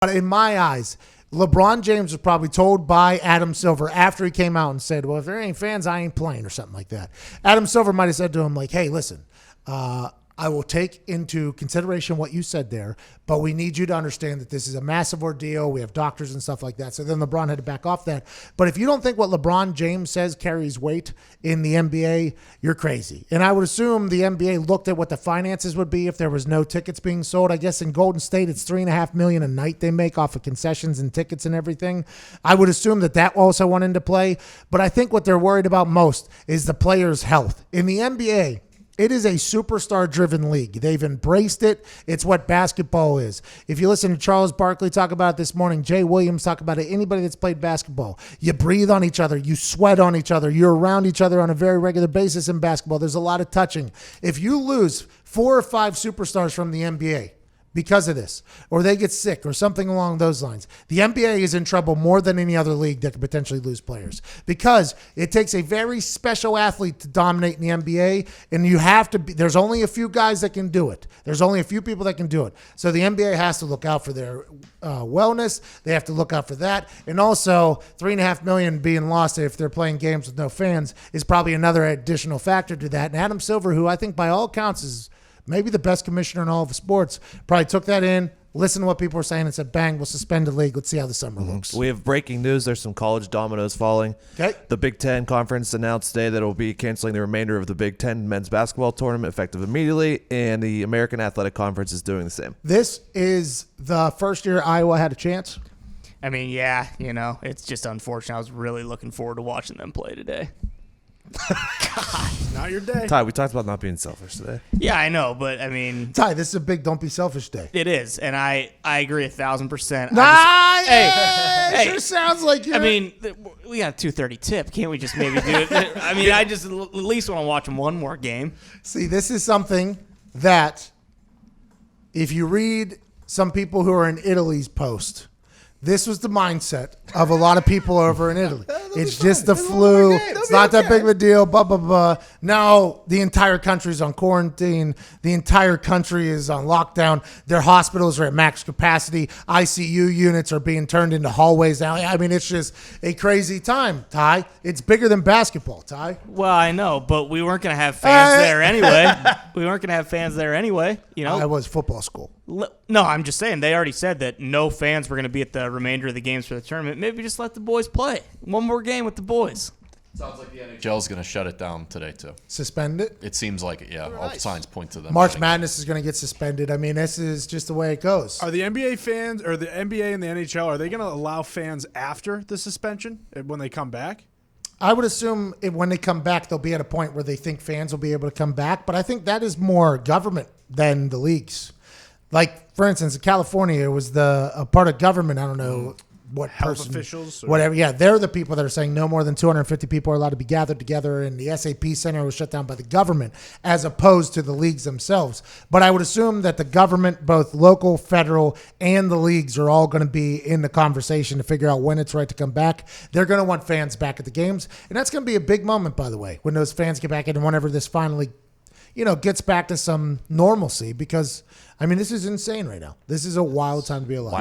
But in my eyes, LeBron James was probably told by Adam Silver after he came out and said, well, if there ain't fans, I ain't playing or something like that. Adam Silver might have said to him, like, hey, listen, I will take into consideration what you said there, but we need you to understand that this is a massive ordeal. We have doctors and stuff like that. So then LeBron had to back off that. But if you don't think what LeBron James says carries weight in the NBA, you're crazy. And I would assume the NBA looked at what the finances would be if there was no tickets being sold. I guess in Golden State, it's $3.5 million a night they make off of concessions and tickets and everything. I would assume that also went into play. But I think what they're worried about most is the players' health. In the NBA, it is a superstar-driven league. They've embraced it. It's what basketball is. If you listen to Charles Barkley talk about it this morning, Jay Williams talk about it, anybody that's played basketball, you breathe on each other, you sweat on each other, you're around each other on a very regular basis in basketball. There's a lot of touching. If you lose 4 or 5 superstars from the NBA because of this, or they get sick or something along those lines, the NBA is in trouble more than any other league that could potentially lose players, because it takes a very special athlete to dominate in the NBA, and you have to be, there's only a few guys that can do it. There's only a few people that can do it. So the NBA has to look out for their wellness. They have to look out for that. And also $3.5 million being lost if they're playing games with no fans is probably another additional factor to that. And Adam Silver, who I think by all accounts is maybe the best commissioner in all of sports, probably took that in, listened to what people were saying, and said, bang, we'll suspend the league. Let's see how the summer looks. We have breaking news. There's some college dominoes falling. Okay. The Big Ten Conference announced today that it will be canceling the remainder of the Big Ten men's basketball tournament effective immediately, and the American Athletic Conference is doing the same. This is the first year Iowa had a chance. I mean, yeah, it's just unfortunate. I was really looking forward to watching them play today. God, not your day. Ty, we talked about not being selfish today. Yeah, I know, but I mean, Ty, this is a big don't be selfish day. it is, and I agree 1,000%. Hey, sure sounds like you. I mean, we got a 2:30 tip. Can't we just maybe do it? I mean, I just at least want to watch them one more game. See, this is something that if you read some people who are in Italy's post, this was the mindset of a lot of people over in Italy. It's just the flu. It's not that big of a deal. Blah, blah, blah. Now the entire country's on quarantine. The entire country is on lockdown. Their hospitals are at max capacity. ICU units are being turned into hallways now. I mean, it's just a crazy time, Ty. It's bigger than basketball, Ty. Well, I know, but we weren't going to have fans there anyway. We weren't going to have fans there anyway. I was football school. No, I'm just saying they already said that no fans were going to be at the remainder of the games for the tournament. Maybe just let the boys play. One more game with the boys. Sounds like the NHL is going to shut it down today, too. Suspend it? It seems like it, yeah. All signs point to them. March Madness is going to get suspended. I mean, this is just the way it goes. Are the NBA fans, or the NBA and the NHL, are they going to allow fans after the suspension when they come back? I would assume when they come back, they'll be at a point where they think fans will be able to come back. But I think that is more government than the leagues. Like, for instance, in California, it was a part of government. I don't know what health person, officials, whatever. Yeah, they're the people that are saying no more than 250 people are allowed to be gathered together, and the SAP Center was shut down by the government as opposed to the leagues themselves. But I would assume that the government, both local, federal, and the leagues are all going to be in the conversation to figure out when it's right to come back. They're going to want fans back at the games, and that's going to be a big moment, by the way, when those fans get back in and whenever this finally gets back to some normalcy, because, I mean, this is insane right now. This is a wild time to be alive.